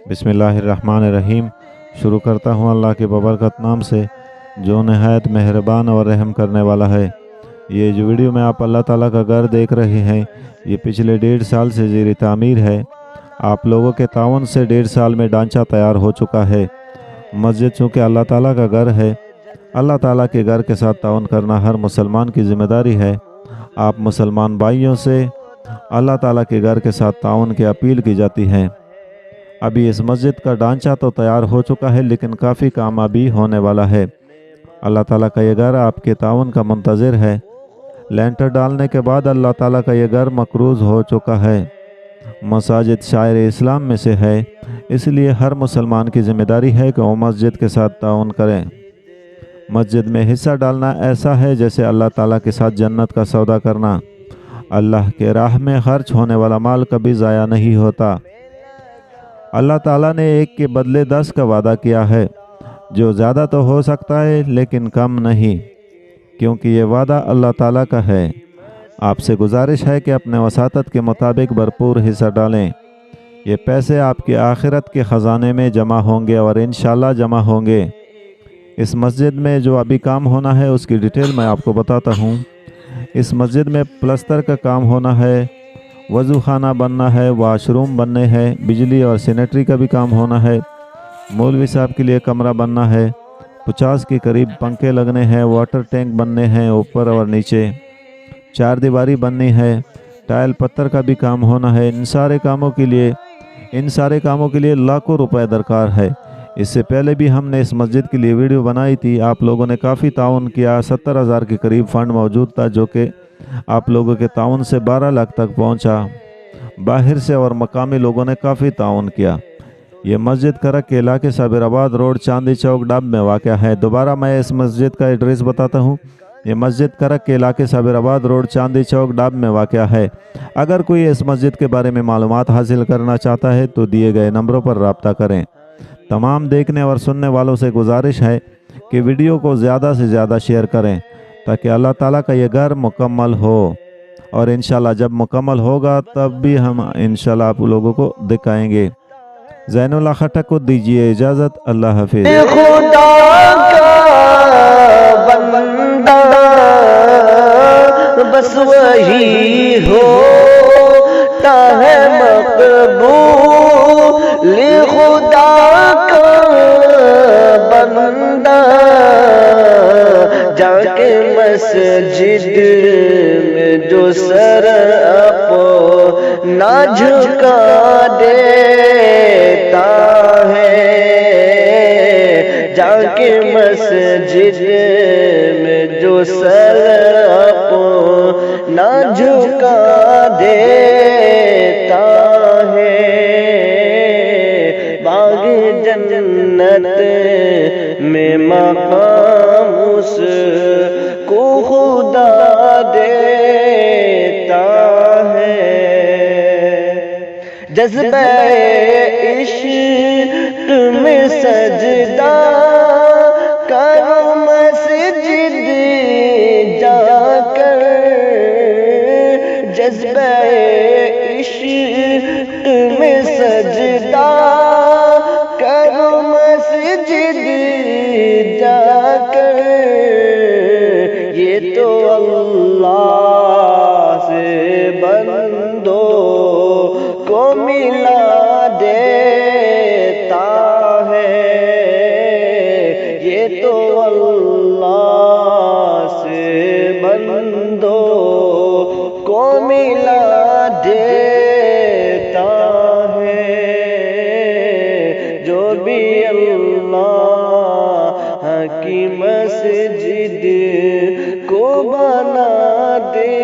बिस्मिल्लाहिर्रहमानिर्रहीम। शुरू करता हूँ अल्लाह के बबरकत नाम से जो नहायत मेहरबान और रहम करने वाला है। ये जो वीडियो में आप अल्लाह ताला का घर देख रहे हैं, ये पिछले 1.5 साल से ज़ेर तामीर है। आप लोगों के ताउन से 1.5 साल में ढांचा तैयार हो चुका है। मस्जिद चूँकि अल्लाह ताला का घर है, अल्लाह ताला के घर के साथ ताउन करना हर मुसलमान की ज़िम्मेदारी है। आप मुसलमान भाइयों से अल्लाह ताला के घर के साथ ताउन की अपील की जाती है। अभी इस मस्जिद का ढांचा तो तैयार हो चुका है, लेकिन काफ़ी काम अभी होने वाला है। अल्लाह ताला का ये घर आपके ताउन का मुंतज़िर है। लेंटर डालने के बाद अल्लाह ताला का ये घर मकरूज़ हो चुका है। मसाजिद शायर इस्लाम में से है, इसलिए हर मुसलमान की ज़िम्मेदारी है कि वो मस्जिद के साथ ताउन करें। मस्जिद में हिस्सा डालना ऐसा है जैसे अल्लाह ताला के साथ जन्नत का सौदा करना। अल्लाह के राह में खर्च होने वाला माल कभी ज़ाया नहीं होता। अल्लाह ताला ने एक के बदले 10 का वादा किया है, जो ज़्यादा तो हो सकता है लेकिन कम नहीं, क्योंकि ये वादा अल्लाह ताला का है। आपसे गुजारिश है कि अपने वसातत के मुताबिक भरपूर हिस्सा डालें। ये पैसे आपकी आखिरत के ख़जाने में जमा होंगे और इंशाल्लाह जमा होंगे। इस मस्जिद में जो अभी काम होना है उसकी डिटेल मैं आपको बताता हूँ। इस मस्जिद में प्लस्तर का काम होना है, वज़ू खाना बनना है, वाशरूम बनने हैं, बिजली और सैनिटरी का भी काम होना है, मौलवी साहब के लिए कमरा बनना है, 50 के करीब पंखे लगने हैं, वाटर टैंक बनने हैं ऊपर और नीचे, 4 दीवारी बननी है, टाइल पत्थर का भी काम होना है। इन सारे कामों के लिए लाखों रुपए दरकार है। इससे पहले भी हमने इस मस्जिद के लिए वीडियो बनाई थी। आप लोगों ने काफ़ी ताउन किया। 70,000 के करीब फ़ंड मौजूद था, जो कि आप लोगों के ताउन से 12 लाख तक पहुंचा। बाहर से और मकामी लोगों ने काफ़ी ताउन किया। ये मस्जिद करक के इलाके साबिराबाद रोड, चांदी चौक, डाब में वाक़या है। दोबारा मैं इस मस्जिद का एड्रेस बताता हूँ। ये मस्जिद करक के इलाके साबिराबाद रोड, चांदी चौक, डाब में वाक़या है। अगर कोई इस मस्जिद के बारे में मालूमात हासिल करना चाहता है तो दिए गए नंबरों पर रब्ता करें। तमाम देखने और सुनने वालों से गुजारिश है कि वीडियो को ज़्यादा से ज़्यादा शेयर करें, ताकि अल्लाह ताला का ये घर मुकम्मल हो। और इंशाल्लाह जब मुकम्मल होगा तब भी हम इंशाल्लाह आप लोगों को दिखाएंगे। ज़ैनुल्लाह खटक को दीजिए इजाज़त। अल्लाह हाफिज़। खुदा का बंदा बस वही होता है मकबूल। खुदा का बंदा जाके मस्जिद में जो सर अपना झुका देता है, जाके मस्जिद में जो सर अपना झुका देता है, बाग जन्नत में मकाम उसको खुदा देता है। जज्बे इश्क में सजदा करो मस्जिद जाकर, जज्बे इश्क में सजदा करो मस्जिद जाकर। ये तो अल्लाह से बंदों को मिला देता है, ये तो अल्लाह से बंदों को मिला देता है। जो भी अल्लाह की मस्जिद को बना दे